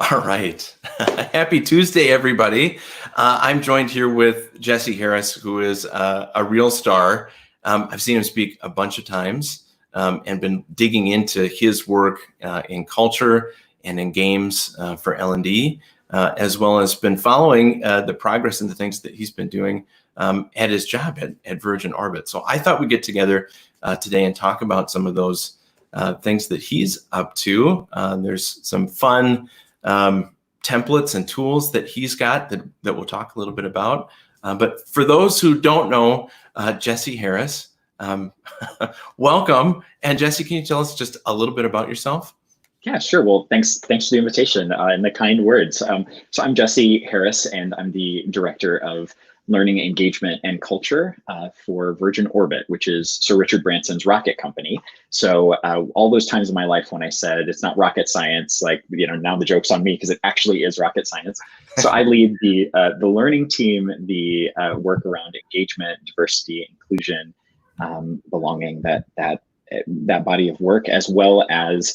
All right. Happy Tuesday, everybody. I'm joined here with Jesse Harris, who is a real star. I've seen him speak a bunch of times and been digging into his work in culture and in games for L&D, as well as been following the progress and the things that he's been doing at his job at Virgin Orbit. So I thought we'd get together today and talk about some of those things that he's up to. There's some fun templates and tools that he's got that we'll talk a little bit about. But for those who don't know Jesse Harris, welcome. And Jesse, can you tell us just a little bit about yourself? Yeah, sure. Well, thanks for the invitation and the kind words. So I'm Jesse Harris, and I'm the Director of Learning, Engagement, and Culture for Virgin Orbit, which is Sir Richard Branson's rocket company. So all those times in my life when I said it's not rocket science, now the joke's on me because it actually is rocket science. So I lead the learning team, the work around engagement, diversity, inclusion, belonging, that body of work, as well as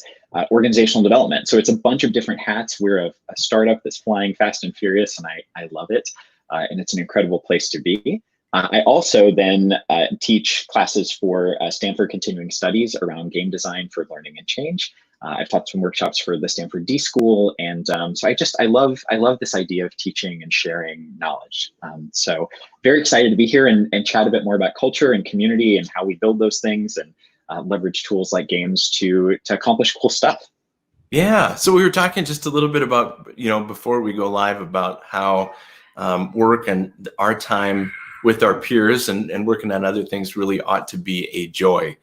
organizational development. So it's a bunch of different hats. We're a startup that's flying fast and furious, and I love it. And it's an incredible place to be. I also then teach classes for Stanford Continuing Studies around game design for learning and change. I've taught some workshops for the Stanford d.school, and so I love this idea of teaching and sharing knowledge. So very excited to be here and chat a bit more about culture and community and how we build those things and leverage tools like games to accomplish cool stuff. Yeah. So we were talking just a little bit about, before we go live, about how work and our time with our peers and working on other things really ought to be a joy.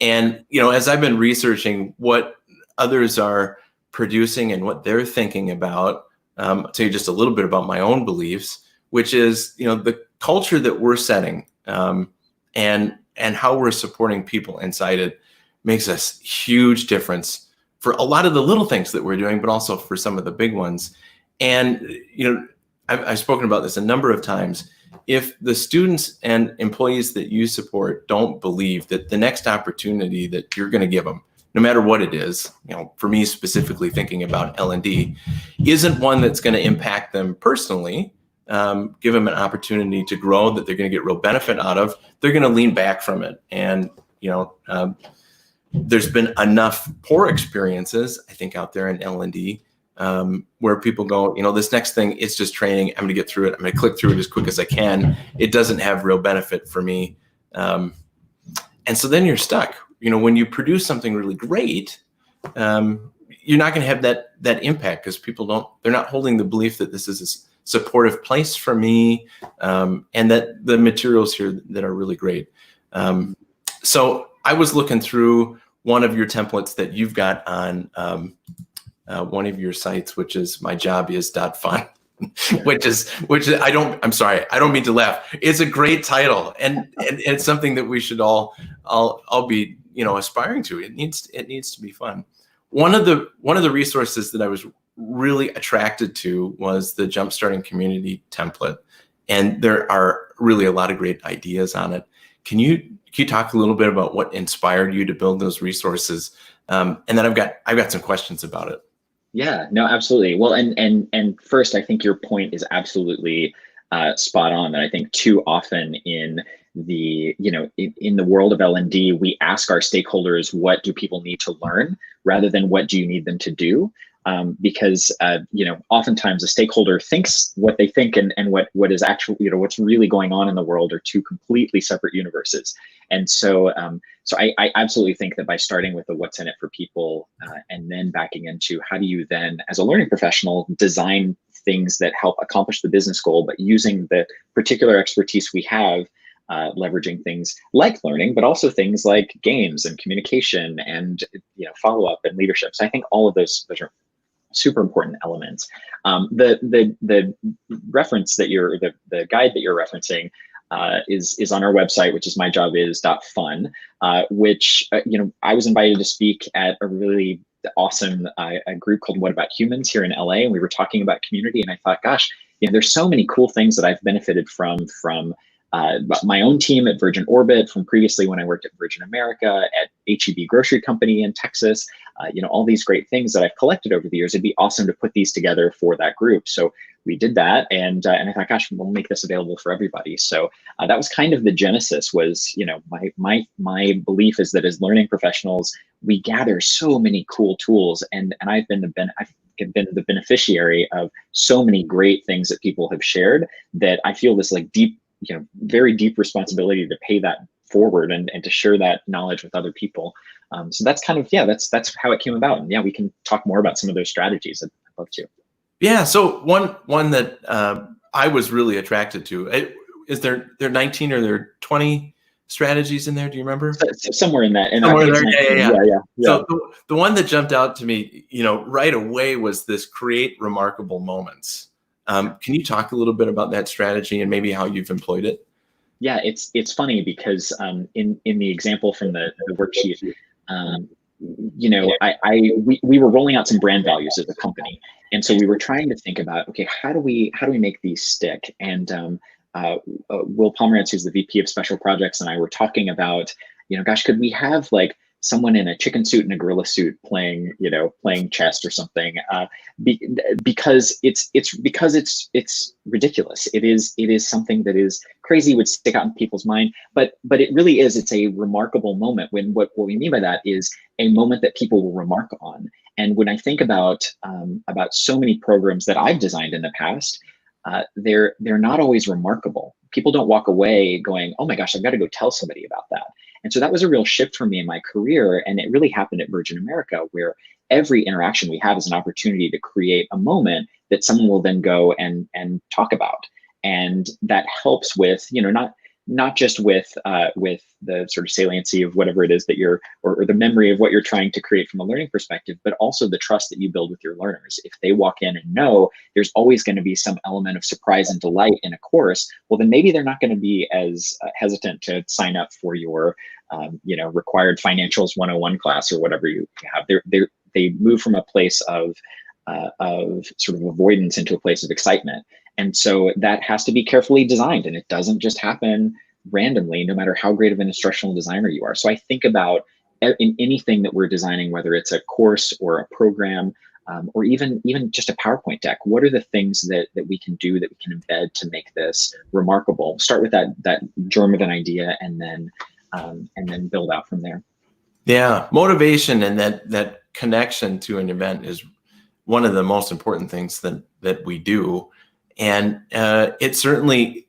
And, as I've been researching what others are producing and what they're thinking about, I'll tell you just a little bit about my own beliefs, which is, the culture that we're setting and how we're supporting people inside it makes a huge difference for a lot of the little things that we're doing, but also for some of the big ones. And, I've spoken about this a number of times. If the students and employees that you support don't believe that the next opportunity that you're going to give them, no matter what it is, for me specifically thinking about L&D, isn't one that's going to impact them personally, give them an opportunity to grow that they're going to get real benefit out of, they're going to lean back from it. And, there's been enough poor experiences, I think, out there in L&D where people go, this next thing, it's just training. I'm going to get through it. I'm going to click through it as quick as I can. It doesn't have real benefit for me. And so then you're stuck. When you produce something really great, you're not going to have that impact because they're not holding the belief that this is a supportive place for me and that the materials here that are really great. So I was looking through one of your templates that you've got on one of your sites, which is myjobis.fun, I'm sorry, I don't mean to laugh. It's a great title, and it's something that we should all be, aspiring to. It needs to be fun. One of the resources that I was really attracted to was the Jumpstarting Community template, and there are really a lot of great ideas on it. Can you talk a little bit about what inspired you to build those resources? And then I've got some questions about it. Yeah, no, absolutely. Well, and first, I think your point is absolutely spot on. And I think too often in the world of L&D, we ask our stakeholders, what do people need to learn, rather than what do you need them to do? Because oftentimes a stakeholder thinks what they think and what is actually, what's really going on in the world are two completely separate universes. And so I absolutely think that by starting with the what's in it for people and then backing into how do you then, as a learning professional, design things that help accomplish the business goal, but using the particular expertise we have, leveraging things like learning, but also things like games and communication and follow-up and leadership. So I think all of those are super important elements. The reference that the guide that you're referencing is on our website, which is myjobis.fun, which I was invited to speak at a really awesome a group called What About Humans here in LA, and we were talking about community, and I thought, gosh, there's so many cool things that I've benefited from my own team at Virgin Orbit from previously when I worked at Virgin America, at H-E-B Grocery Company in Texas, all these great things that I've collected over the years. It'd be awesome to put these together for that group. So we did that, and I thought, gosh, we'll make this available for everybody. So that was kind of the genesis. Was my belief is that as learning professionals, we gather so many cool tools, and I've been the beneficiary of so many great things that people have shared, that I feel this like deep, very deep responsibility to pay that forward and to share that knowledge with other people. So that's kind of, that's how it came about. And yeah, we can talk more about some of those strategies. I'd love to. Yeah. So one that I was really attracted to, is there 19 or there 20 strategies in there? Do you remember? Somewhere in that. Somewhere in there. Yeah. Yeah. So the one that jumped out to me, right away was this create remarkable moments. Can you talk a little bit about that strategy and maybe how you've employed it? Yeah, it's funny because in the example from the worksheet, we were rolling out some brand values as a company, and so we were trying to think about, okay, how do we make these stick? And Will Pomerantz, who's the VP of Special Projects, and I were talking about, gosh, could we have like someone in a chicken suit and a gorilla suit playing chess or something, because it's ridiculous. It is something that is crazy, would stick out in people's mind, but it really is. It's a remarkable moment. When what we mean by that is a moment that people will remark on. And when I think about so many programs that I've designed in the past, they're not always remarkable. People don't walk away going, oh my gosh, I've got to go tell somebody about that. And so that was a real shift for me in my career. And it really happened at Virgin America, where every interaction we have is an opportunity to create a moment that someone will then go and talk about. And that helps with, not just with the sort of saliency of whatever it is that you're, or the memory of what you're trying to create from a learning perspective, but also the trust that you build with your learners. If they walk in and know there's always going to be some element of surprise and delight in a course, well, then maybe they're not going to be as hesitant to sign up for your, required financials 101 class or whatever you have. They move from a place of sort of avoidance into a place of excitement. And so that has to be carefully designed, and it doesn't just happen randomly, no matter how great of an instructional designer you are. So I think about in anything that we're designing, whether it's a course or a program, or even just a PowerPoint deck, what are the things that we can do, that we can embed to make this remarkable? Start with that germ of an idea, and then build out from there. Yeah, motivation and that connection to an event is one of the most important things that we do. And it certainly,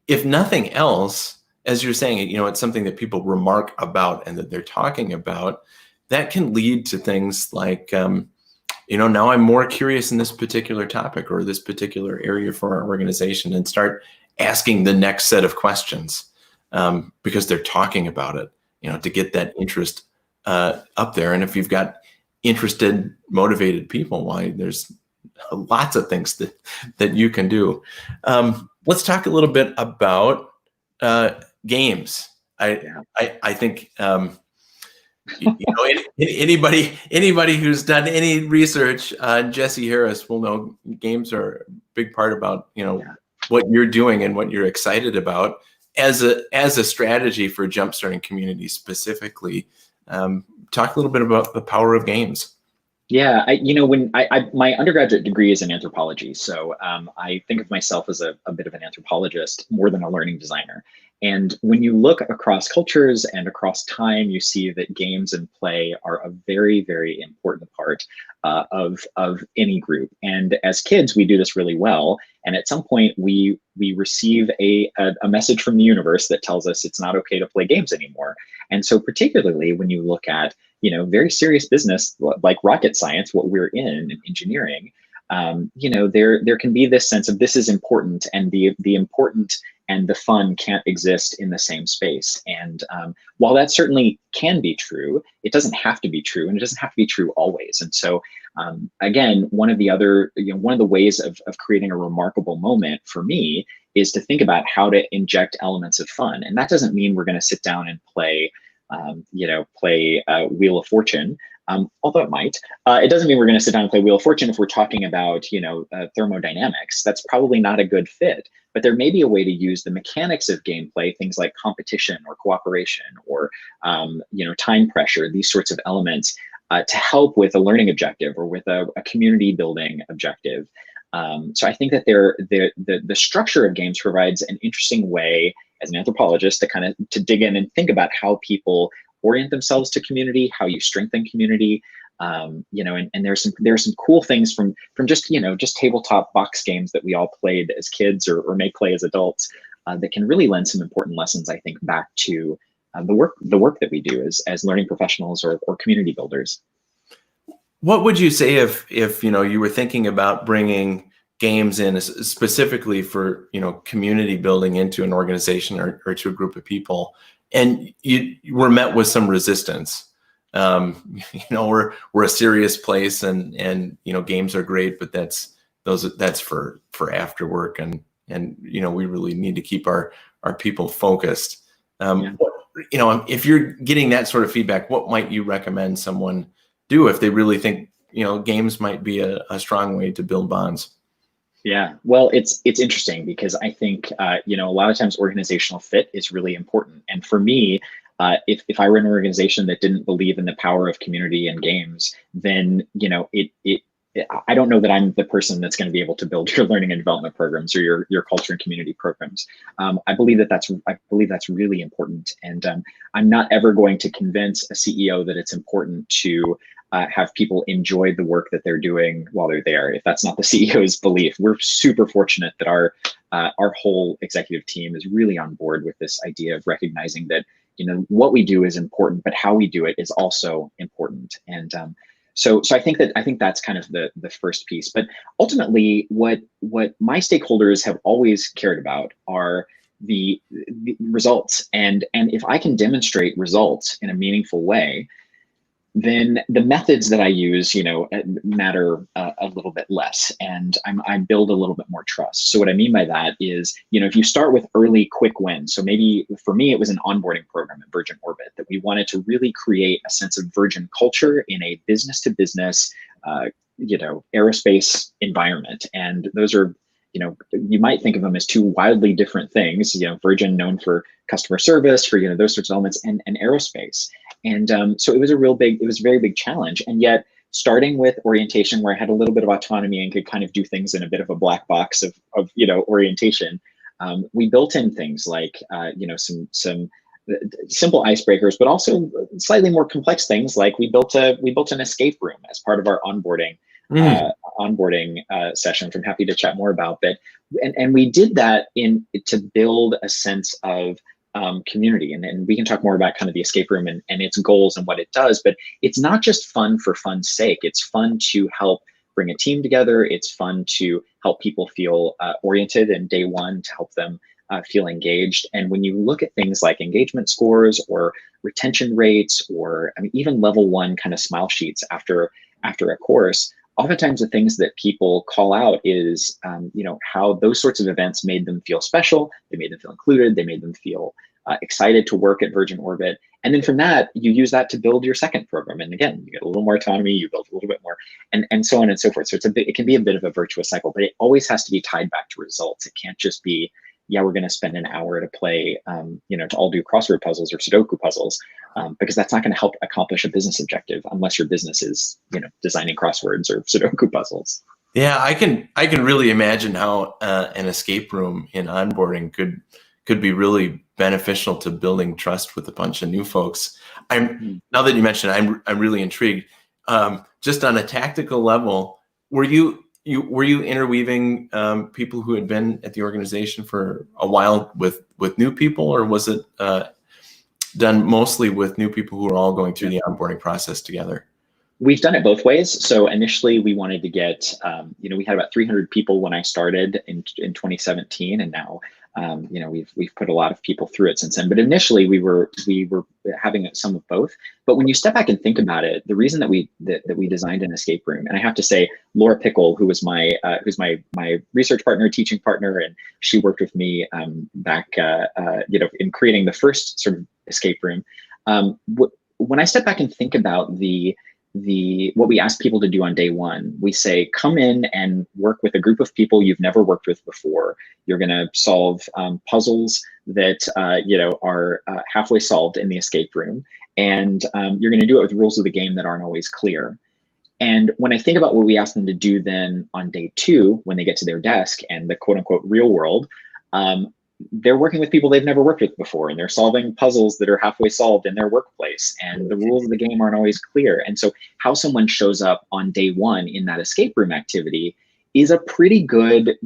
if nothing else, as you're saying, it's something that people remark about and that they're talking about, that can lead to things like, now I'm more curious in this particular topic or this particular area for our organization, and start asking the next set of questions because they're talking about it, to get that interest up there. And if you've got interested, motivated people, why, there's lots of things that you can do. Let's talk a little bit about games. I think anybody who's done any research on Jesse Harris will know games are a big part about what you're doing and what you're excited about as a strategy for jumpstarting communities specifically. Talk a little bit about the power of games. Yeah, when my undergraduate degree is in anthropology, so I think of myself as a bit of an anthropologist more than a learning designer. And when you look across cultures and across time, you see that games and play are a very, very important part of any group. And as kids, we do this really well. And at some point, we receive a message from the universe that tells us it's not okay to play games anymore. And so particularly when you look at very serious business like rocket science, what we're in engineering, there can be this sense of this is important, and the important and the fun can't exist in the same space. And while that certainly can be true, it doesn't have to be true, and it doesn't have to be true always. And so again, one of the ways of creating a remarkable moment for me is to think about how to inject elements of fun. And that doesn't mean we're going to sit down and play Wheel of Fortune. although it might. It doesn't mean we're going to sit down and play Wheel of Fortune if we're talking about, thermodynamics. That's probably not a good fit. But there may be a way to use the mechanics of gameplay, things like competition or cooperation or time pressure, these sorts of elements, to help with a learning objective or with a community building objective. So I think that the structure of games provides an interesting way as an anthropologist to dig in and think about how people orient themselves to community, how you strengthen community. And there's some cool things from just tabletop box games that we all played as kids or may play as adults, that can really lend some important lessons, I think, back to the work that we do as learning professionals or community builders. What would you say if you were thinking about bringing games in specifically for community building into an organization or to a group of people, and you were met with some resistance? We're a serious place, and games are great, but that's for after work, and we really need to keep our people focused. If you're getting that sort of feedback, what might you recommend someone do if they really think games might be a strong way to build bonds? Yeah, well, it's interesting because I think a lot of times organizational fit is really important. And for me, if I were in an organization that didn't believe in the power of community and games, then I don't know that I'm the person that's going to be able to build your learning and development programs or your culture and community programs. I believe that's really important, and I'm not ever going to convince a CEO that it's important to have people enjoy the work that they're doing while they're there. If that's not the CEO's belief, we're super fortunate that our whole executive team is really on board with this idea of recognizing that what we do is important, but how we do it is also important. And so I think that's kind of the first piece. But ultimately, what my stakeholders have always cared about are the results. And if I can demonstrate results in a meaningful way, then the methods that I use, matter a little bit less, and I build a little bit more trust. So what I mean by that is, if you start with early quick wins, so maybe for me, it was an onboarding program at Virgin Orbit that we wanted to really create a sense of Virgin culture in a business to business, aerospace environment. And those are, you might think of them as two wildly different things, Virgin known for customer service, for, those sorts of elements, and aerospace. And so it was a very big challenge. And yet, starting with orientation, where I had a little bit of autonomy and could kind of do things in a bit of a black box of orientation, we built in things like some simple icebreakers, but also slightly more complex things. Like we built an escape room as part of our onboarding session, which I'm happy to chat more about. But and we did that to build a sense of community, and we can talk more about kind of the escape room and its goals and what it does. But it's not just fun for fun's sake. It's fun to help bring a team together. It's fun to help people feel oriented in day one, to help them feel engaged. And when you look at things like engagement scores or retention rates, or even level 1 kind of smile sheets after a course, oftentimes the things that people call out is, how those sorts of events made them feel special. They made them feel included. They made them feel excited to work at Virgin Orbit. And then from that, you use that to build your second program. And again, you get a little more autonomy, you build a little bit more, and so on and so forth. So it can be a bit of a virtuous cycle, but it always has to be tied back to results. It can't just be, we're going to spend an hour to play, to all do crossword puzzles or Sudoku puzzles, because that's not going to help accomplish a business objective unless your business is, designing crosswords or Sudoku puzzles. Yeah, I can really imagine how an escape room in onboarding could be really beneficial to building trust with a bunch of new folks. Now that you mentioned it, I'm really intrigued. Just on a tactical level, were you interweaving people who had been at the organization for a while with new people, or was it done mostly with new people who are all going through the onboarding process together? We've done it both ways. So initially we wanted to get, we had about 300 people when I started in 2017, and now, we've put a lot of people through it since then. But initially we were having some of both. But when you step back and think about it, the reason that we designed an escape room, and I have to say, Laura Pickle, who was who's my research partner, teaching partner, and she worked with me back, in creating the first sort of escape room. When I step back and think about the what we ask people to do on day one. We say, come in and work with a group of people you've never worked with before. You're going to solve puzzles that are halfway solved in the escape room, and you're going to do it with rules of the game that aren't always clear. And when I think about what we ask them to do then on day two, when they get to their desk and the quote unquote real world, they're working with people they've never worked with before, and they're solving puzzles that are halfway solved in their workplace, and the rules of the game aren't always clear. And so how someone shows up on day one in that escape room activity is a pretty good,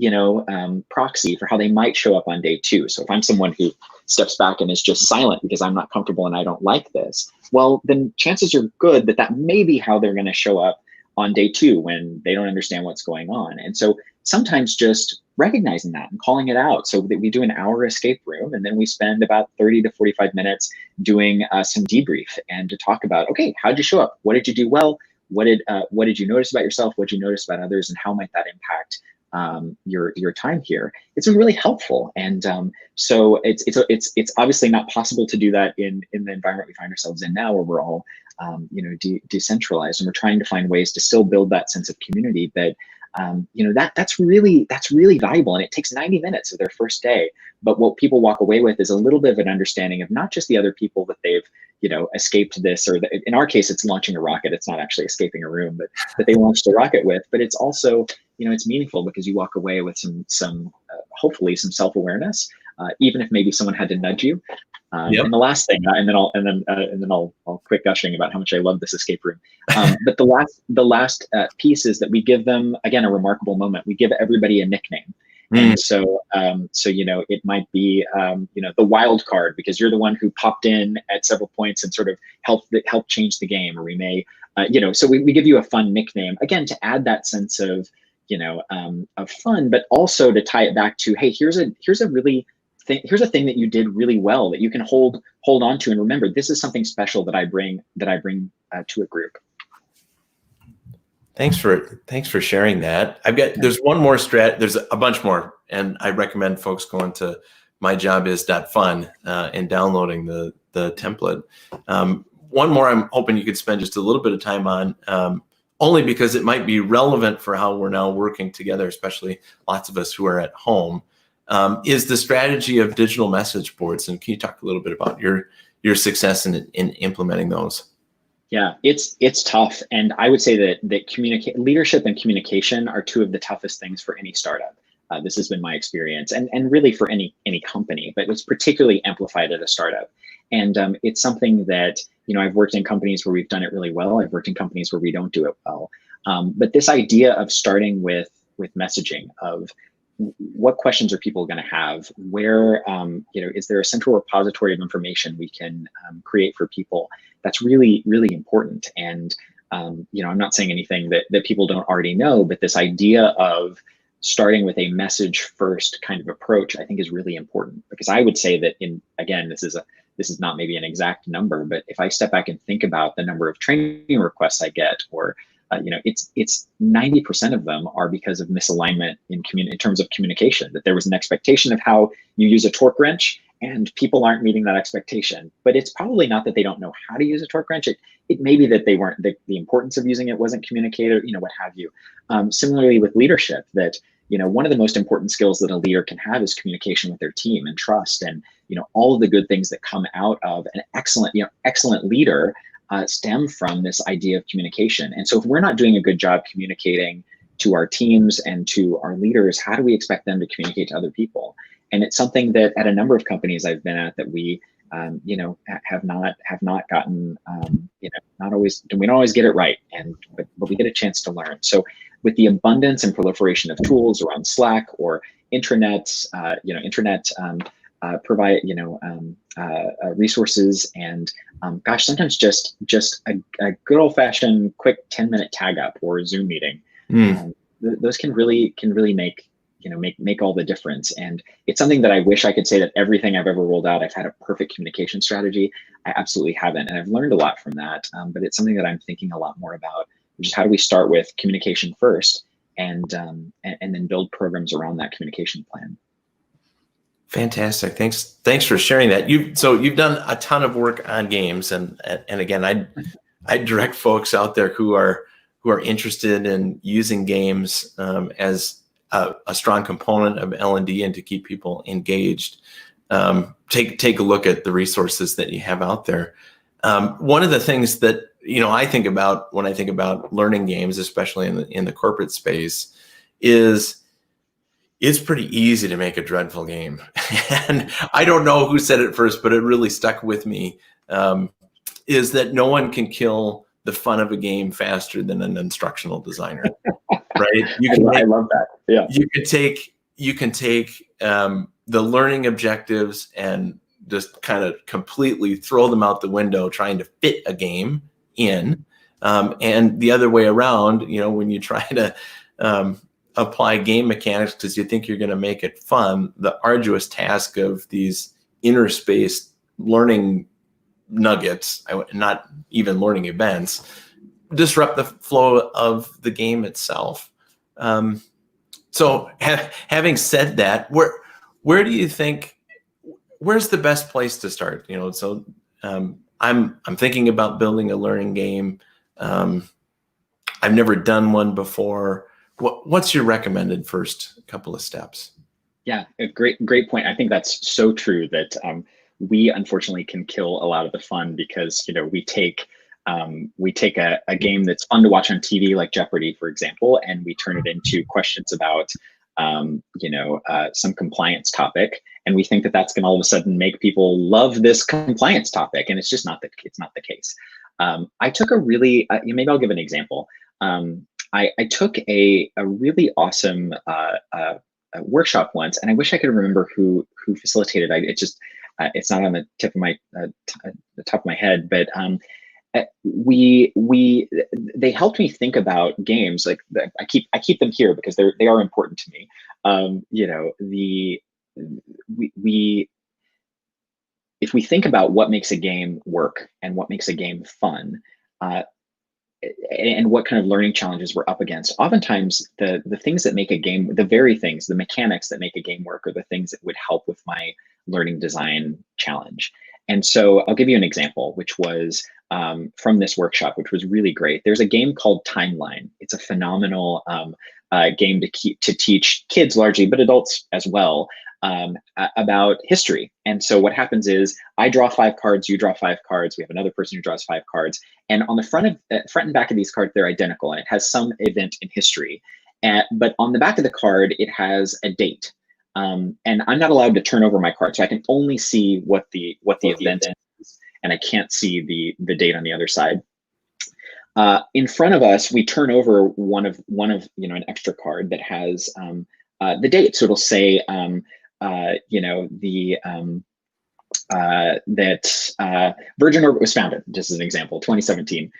proxy for how they might show up on day two. So if I'm someone who steps back and is just silent because I'm not comfortable and I don't like this, well, then chances are good that that may be how they're going to show up on day two when they don't understand what's going on. And so sometimes just recognizing that and calling it out. So that we do an hour escape room, and then we spend about 30 to 45 minutes doing some debrief and to talk about, okay, how'd you show up? What did you do well? What did you notice about yourself? What did you notice about others? And how might that impact your time here? It's been really helpful. And so it's obviously not possible to do that in the environment we find ourselves in now, where we're all decentralized, and we're trying to find ways to still build that sense of community. But that's really valuable, and it takes 90 minutes of their first day. But what people walk away with is a little bit of an understanding of not just the other people that they've escaped this, or in our case, it's launching a rocket. It's not actually escaping a room, but that they launched a rocket with. But it's also it's meaningful because you walk away with some hopefully some self-awareness, even if maybe someone had to nudge you. Yep. And the last thing, and then I'll quit gushing about how much I love this escape room. But the last piece is that we give them, again, a remarkable moment. We give everybody a nickname. And so it might be the wild card, because you're the one who popped in at several points and sort of helped change the game. Or we may so we give you a fun nickname, again, to add that sense of of fun, but also to tie it back to, hey, here's a thing that you did really well that you can hold on to and remember. This is something special that I bring to a group. Thanks for sharing that. There's one more there's a bunch more, and I recommend folks going to myjobis.fun and downloading the template. One more I'm hoping you could spend just a little bit of time on, only because it might be relevant for how we're now working together, especially lots of us who are at home, is the strategy of digital message boards. And can you talk a little bit about your success in implementing those? Yeah, it's tough. And I would say that leadership and communication are two of the toughest things for any startup. This has been my experience, and really for any company, but it's particularly amplified at a startup. And it's something that, I've worked in companies where we've done it really well. I've worked in companies where we don't do it well. But this idea of starting with messaging of what questions are people going to have? Where, is there a central repository of information we can create for people? That's really, really important. And, I'm not saying anything that people don't already know, but this idea of starting with a message first kind of approach, I think, is really important, because I would say that this is not maybe an exact number, but if I step back and think about the number of training requests I get, or it's 90% of them are because of misalignment in terms of communication, that there was an expectation of how you use a torque wrench and people aren't meeting that expectation. But it's probably not that they don't know how to use a torque wrench. It may be that they weren't, the importance of using it wasn't communicated, what have you. Similarly with leadership, that one of the most important skills that a leader can have is communication with their team and trust, and all of the good things that come out of an excellent leader stem from this idea of communication. And so if we're not doing a good job communicating to our teams and to our leaders, how do we expect them to communicate to other people? And it's something that at a number of companies I've been at that we have not gotten, we don't always get it right, but we get a chance to learn. So with the abundance and proliferation of tools around Slack or intranets, provide resources, and sometimes just a good old-fashioned quick 10-minute tag up or Zoom meeting. Those can really make all the difference. And it's something that I wish I could say that everything I've ever rolled out, I've had a perfect communication strategy. I absolutely haven't, and I've learned a lot from that. But it's something that I'm thinking a lot more about, which is how do we start with communication first, and then build programs around that communication plan. Fantastic. Thanks for sharing that. You've done a ton of work on games, and again, I direct folks out there who are interested in using games as a strong component of L&D and to keep people engaged. Take a look at the resources that you have out there. One of the things that I think about when I think about learning games, especially in the corporate space, is it's pretty easy to make a dreadful game. And I don't know who said it first, but it really stuck with me. Is that no one can kill the fun of a game faster than an instructional designer, right? I love that. Yeah. You can take the learning objectives and just kind of completely throw them out the window trying to fit a game in. And the other way around, when you try to apply game mechanics because you think you're going to make it fun, the arduous task of these interspaced learning nuggets, not even learning events, disrupt the flow of the game itself. So having said that, where do you think, where's the best place to start? So I'm thinking about building a learning game. I've never done one before. What's your recommended first couple of steps? Yeah, a great point. I think that's so true that we unfortunately can kill a lot of the fun because we take a game that's fun to watch on TV, like Jeopardy, for example, and we turn it into questions about some compliance topic, and we think that that's going to all of a sudden make people love this compliance topic, and it's just not the case. I took a really maybe I'll give an example. I took a really awesome workshop once, and I wish I could remember who facilitated. It's not on the tip of my the top of my head, but they helped me think about games. Like I keep them here because they are important to me. If we think about what makes a game work and what makes a game fun, and what kind of learning challenges we're up against, oftentimes the things that make a game, the mechanics that make a game work, are the things that would help with my learning design challenge. And so I'll give you an example, which was from this workshop, which was really great. There's a game called Timeline. It's a phenomenal game to teach kids largely, but adults as well, about history. And so what happens is I draw 5 cards, you draw 5 cards, we have another person who draws 5 cards, and on the front and back of these cards, they're identical, and it has some event in history. But on the back of the card, it has a date. And I'm not allowed to turn over my card, so I can only see what the event is, and I can't see the date on the other side. In front of us, we turn over one of an extra card that has the date. So it'll say that Virgin Orbit was founded, just as an example, 2017.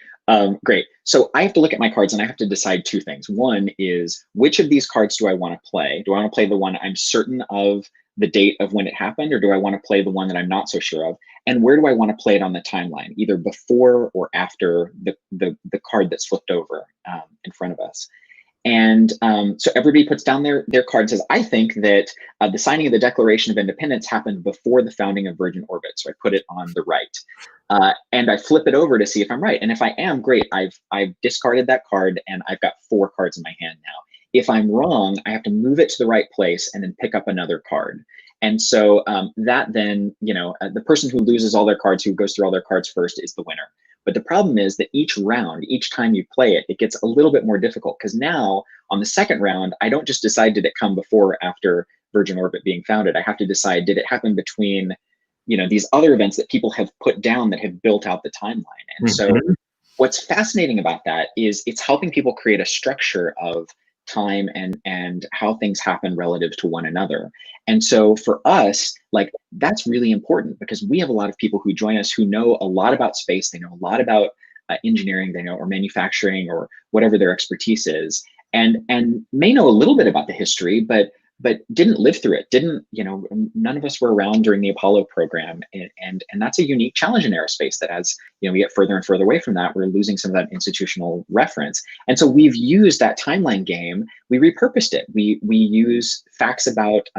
Great. So I have to look at my cards and I have to decide 2 things. One is, which of these cards do I want to play? Do I want to play the one I'm certain of the date of when it happened, or do I want to play the one that I'm not so sure of? And where do I want to play it on the timeline, either before or after the card that's flipped over in front of us? And so everybody puts down their card and says, I think that the signing of the Declaration of Independence happened before the founding of Virgin Orbit. So I put it on the right. And I flip it over to see if I'm right. And if I am, great, I've discarded that card and I've got 4 cards in my hand now. If I'm wrong, I have to move it to the right place and then pick up another card. And so that then, the person who loses all their cards, who goes through all their cards first, is the winner. But the problem is that each round, each time you play it, it gets a little bit more difficult, because now on the second round, I don't just decide, did it come before or after Virgin Orbit being founded? I have to decide, did it happen between, these other events that people have put down that have built out the timeline? And so what's fascinating about that is it's helping people create a structure of time and how things happen relative to one another. And so for us, that's really important, because we have a lot of people who join us who know a lot about space, they know a lot about engineering, they know, or manufacturing, or whatever their expertise is, and may know a little bit about the history, but didn't live through it, none of us were around during the Apollo program. And that's a unique challenge in aerospace, that as we get further and further away from that, we're losing some of that institutional reference. And so we've used that timeline game, we repurposed it. We use facts about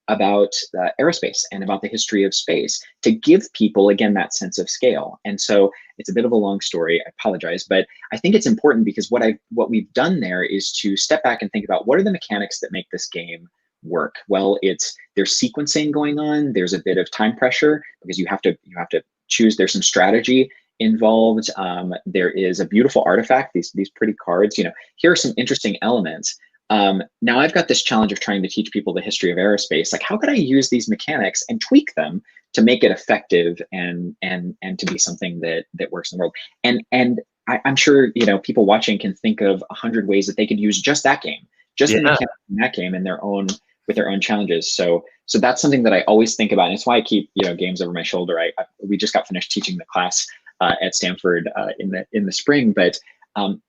about aerospace and about the history of space to give people, again, that sense of scale. And so it's a bit of a long story, I apologize, but I think it's important because what we've done there is to step back and think about what are the mechanics that make this game work. Well, there's sequencing going on. There's a bit of time pressure because you have to choose. There's some strategy involved. There is a beautiful artifact, these pretty cards. Here are some interesting elements. Now I've got this challenge of trying to teach people the history of aerospace. Like, how could I use these mechanics and tweak them to make it effective and to be something that works in the world? And I'm sure people watching can think of 100 ways that they could use just that game, just the mechanics in that game with their own challenges. So that's something that I always think about. And it's why I keep games over my shoulder. We just got finished teaching the class at Stanford in the spring, but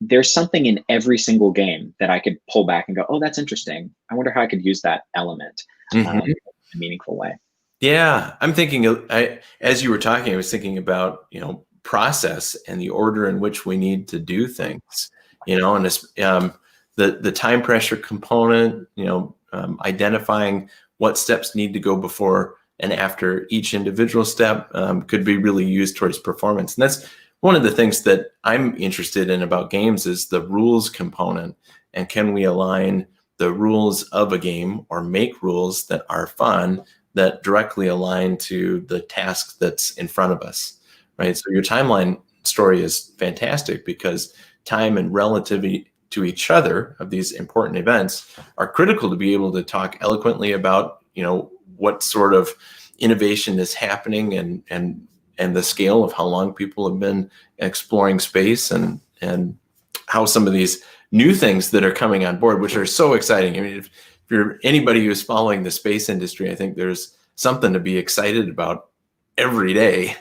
there's something in every single game that I could pull back and go, oh, that's interesting. I wonder how I could use that element in a meaningful way. Yeah, I'm thinking, as you were talking, I was thinking about, process and the order in which we need to do things, and the time pressure component, identifying what steps need to go before and after each individual step could be really used towards performance. And that's one of the things that I'm interested in about games is the rules component. And can we align the rules of a game or make rules that are fun that directly align to the task that's in front of us, right? So your timeline story is fantastic because time and relativity to each other of these important events are critical to be able to talk eloquently about, what sort of innovation is happening and the scale of how long people have been exploring space and how some of these new things that are coming on board, which are so exciting. I mean, if you're anybody who's following the space industry, I think there's something to be excited about every day.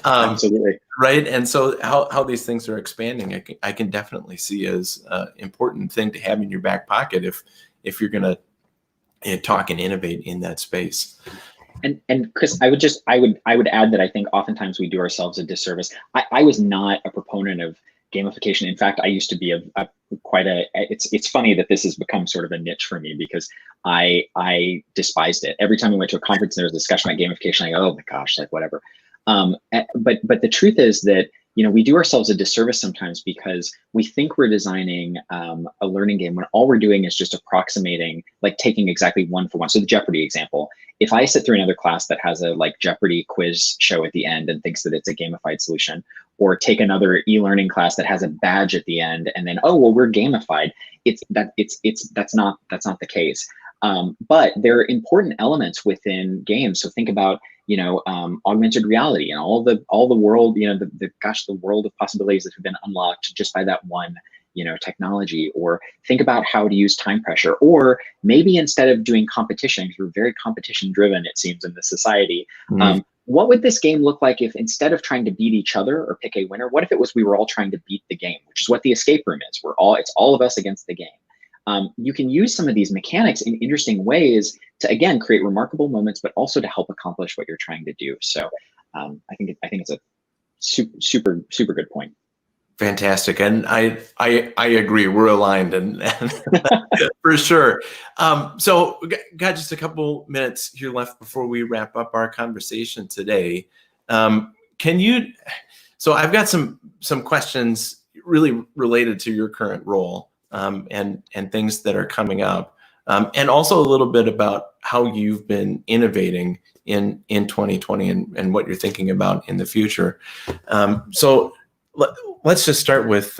Absolutely. Right. And so how these things are expanding, I can definitely see as an important thing to have in your back pocket if you're going to talk and innovate in that space. And Chris, I would add that I think oftentimes we do ourselves a disservice. I was not a proponent of gamification. In fact, I used to be it's funny that this has become sort of a niche for me because I despised it. Every time we went to a conference and there was a discussion about gamification, I go, oh my gosh, like whatever. But the truth is that we do ourselves a disservice sometimes because we think we're designing a learning game when all we're doing is just approximating, like taking exactly one for one. So the Jeopardy example, if I sit through another class that has a Jeopardy quiz show at the end and thinks that it's a gamified solution, or take another e-learning class that has a badge at the end and then, oh, well, we're gamified. That's not the case. But there are important elements within games. So think about, augmented reality and all the world, the world of possibilities that have been unlocked just by that one, technology. Or think about how to use time pressure, or maybe instead of doing competition, because we're very competition driven, it seems, in this society. What would this game look like if instead of trying to beat each other or pick a winner, what if it was we were all trying to beat the game, which is what the escape room is. It's all of us against the game. You can use some of these mechanics in interesting ways to, again, create remarkable moments, but also to help accomplish what you're trying to do. So I think it's a super good point. Fantastic. And I agree. We're aligned and for sure. So got just a couple minutes here left before we wrap up our conversation today. So I've got some questions really related to your current role and things that are coming up. And also a little bit about how you've been innovating in 2020 and what you're thinking about in the future. So let's just start with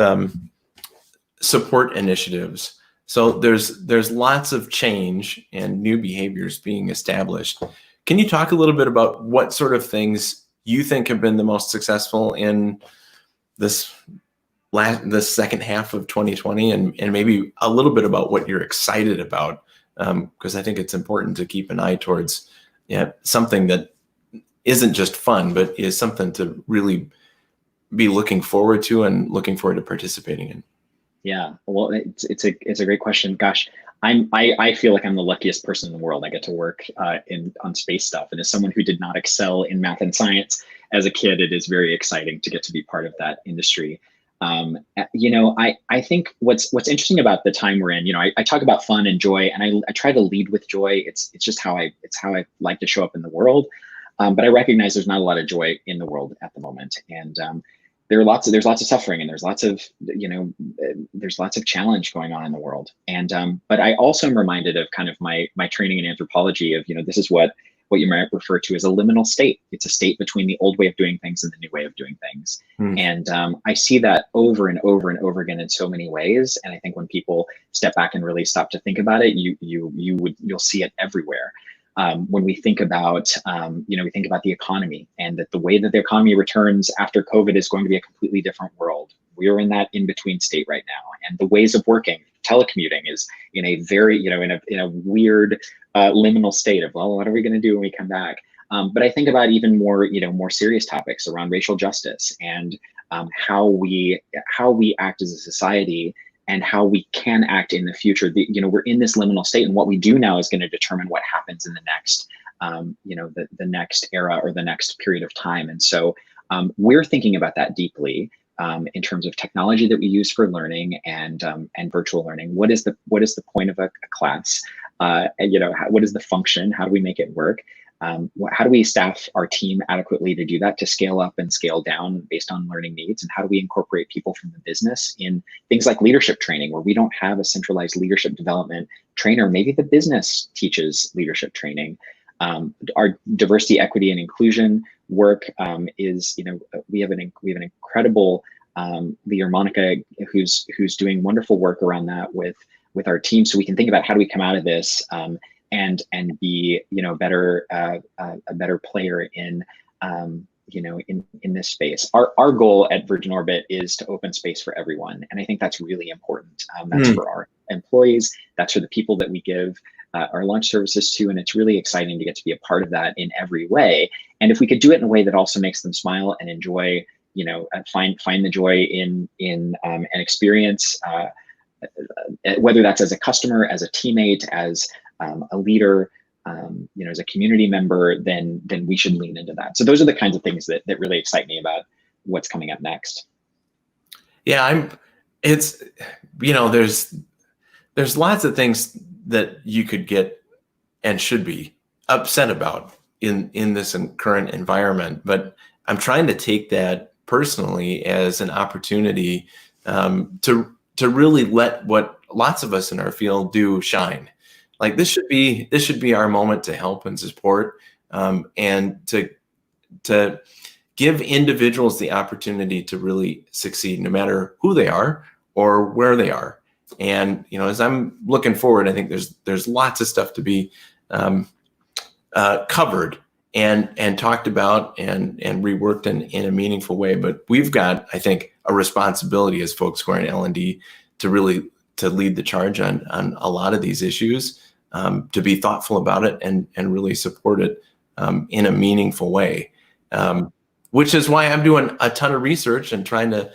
support initiatives. So there's lots of change and new behaviors being established. Can you talk a little bit about what sort of things you think have been the most successful in this second half of 2020 and maybe a little bit about what you're excited about? Because I think it's important to keep an eye towards something that isn't just fun, but is something to really be looking forward to and looking forward to participating in. Yeah, well, it's a great question. Gosh, I feel like I'm the luckiest person in the world. I get to work on space stuff, and as someone who did not excel in math and science as a kid, it is very exciting to get to be part of that industry. I think what's interesting about the time we're in, I talk about fun and joy, and I try to lead with joy. It's just how I like to show up in the world. But I recognize there's not a lot of joy in the world at the moment, and there's lots of suffering, and there's lots of challenge going on in the world. And but I also am reminded of kind of my training in anthropology of, this is what you might refer to as a liminal state. It's a state between the old way of doing things and the new way of doing things. And I see that over and over and over again in so many ways. And I think when people step back and really stop to think about it, you'll see it everywhere. When we think about, we think about the economy, and that the way that the economy returns after COVID is going to be a completely different world. We are in that in-between state right now. And the ways of working, telecommuting is in a very, in a weird liminal state of, well, what are we going to do when we come back? But I think about even more, more serious topics around racial justice, and how we act as a society, and how we can act in the future. We're in this liminal state, and what we do now is going to determine what happens in the next, the next era or the next period of time. And so we're thinking about that deeply in terms of technology that we use for learning and virtual learning. What is the point of a class? What is the function? How do we make it work? How do we staff our team adequately to do that, to scale up and scale down based on learning needs? And how do we incorporate people from the business in things like leadership training, where we don't have a centralized leadership development trainer? Maybe the business teaches leadership training. Our diversity, equity, and inclusion work is, we have an incredible leader, Monica, who's doing wonderful work around that with our team. So we can think about how do we come out of this and be a better player in in this space. Our goal at Virgin Orbit is to open space for everyone, and I think that's really important. That's for our employees, that's for the people that we give our lunch services to, and it's really exciting to get to be a part of that in every way. And if we could do it in a way that also makes them smile and enjoy, find the joy in an experience, whether that's as a customer, as a teammate, as a leader, as a community member, then we should lean into that. So those are the kinds of things that really excite me about what's coming up next. Yeah, there's lots of things that you could get and should be upset about in this current environment, but I'm trying to take that personally as an opportunity to really let what lots of us in our field do shine. Like this should be our moment to help and support, and to give individuals the opportunity to really succeed, no matter who they are or where they are. And as I'm looking forward, I think there's lots of stuff to be covered and talked about and reworked in a meaningful way. But we've got, I think, a responsibility as folks who are in L&D to lead the charge on a lot of these issues, to be thoughtful about it and really support it in a meaningful way, which is why I'm doing a ton of research and trying to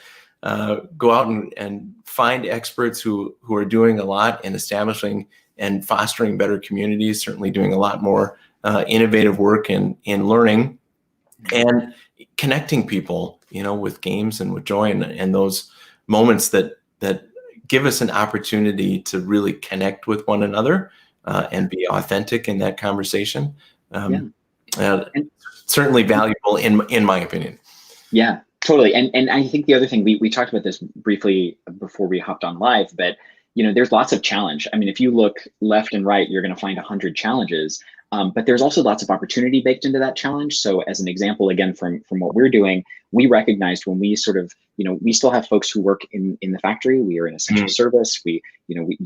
go out and find experts who are doing a lot in establishing and fostering better communities, certainly doing a lot more innovative work in learning and connecting people, with games and with joy and those moments that give us an opportunity to really connect with one another and be authentic in that conversation. Certainly valuable in my opinion. Yeah, totally. And I think the other thing, we talked about this briefly before we hopped on live, but there's lots of challenge. I mean, if you look left and right, you're going to find 100 challenges. But there's also lots of opportunity baked into that challenge. So as an example, again, from what we're doing, we recognized when we sort of, we still have folks who work in the factory. We are an essential service. You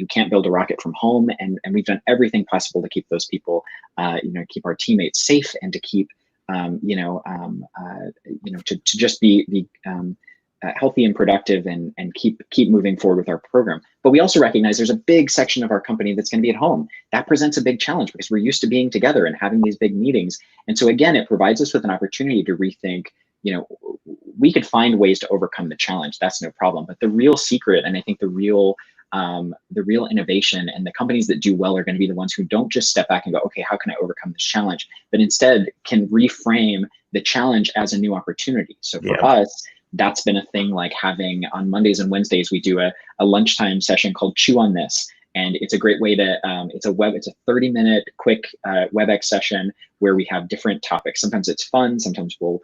can't build a rocket from home, and we've done everything possible to keep those people, keep our teammates safe, and to keep, to just be healthy and productive and keep moving forward with our program. But we also recognize there's a big section of our company that's going to be at home. That presents a big challenge because we're used to being together and having these big meetings. And so again, it provides us with an opportunity to rethink, we could find ways to overcome the challenge. That's no problem. But the real secret, and I think the real innovation and the companies that do well are going to be the ones who don't just step back and go, okay, how can I overcome this challenge? But instead can reframe the challenge as a new opportunity. So for us, that's been a thing, like having on Mondays and Wednesdays, we do a lunchtime session called Chew on This. And it's a great way to, it's a 30-minute quick WebEx session where we have different topics. Sometimes it's fun. Sometimes we'll,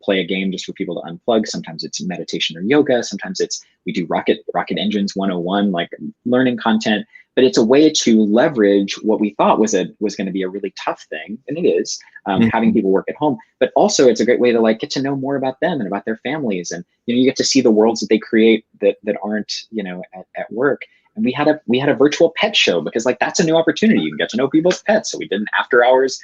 play a game just for people to unplug. Sometimes it's meditation or yoga. Sometimes we do rocket engines 101, like learning content. But it's a way to leverage what we thought was going to be a really tough thing, and it is, having people work at home. But also, it's a great way to like get to know more about them and about their families, and you get to see the worlds that they create that aren't at work. And we had a virtual pet show, because like that's a new opportunity. You can get to know people's pets. So we did an after hours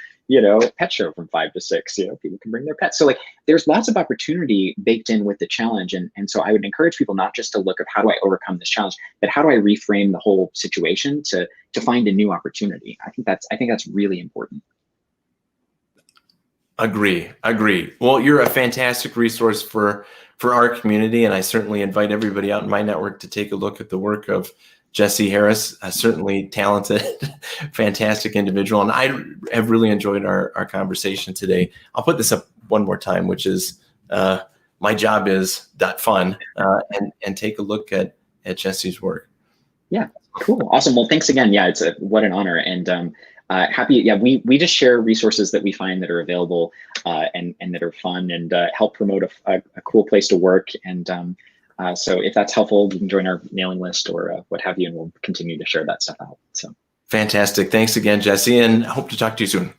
pet show from 5 to 6. People can bring their pets. So like there's lots of opportunity baked in with the challenge. And so I would encourage people not just to look at how do I overcome this challenge, but how do I reframe the whole situation to find a new opportunity. I think that's really important. Agree. Well, you're a fantastic resource for our community, and I certainly invite everybody out in my network to take a look at the work of Jesse Harris, a certainly talented, fantastic individual. And I have really enjoyed our conversation today. I'll put this up one more time, which is myjobis.fun, and take a look at Jesse's work. Yeah, cool. Awesome. Well, thanks again. Yeah, what an honor. And happy. Yeah, we just share resources that we find that are available and that are fun and help promote a cool place to work. And so if that's helpful, you can join our mailing list or what have you, and we'll continue to share that stuff out. So fantastic. Thanks again, Jesse, and hope to talk to you soon.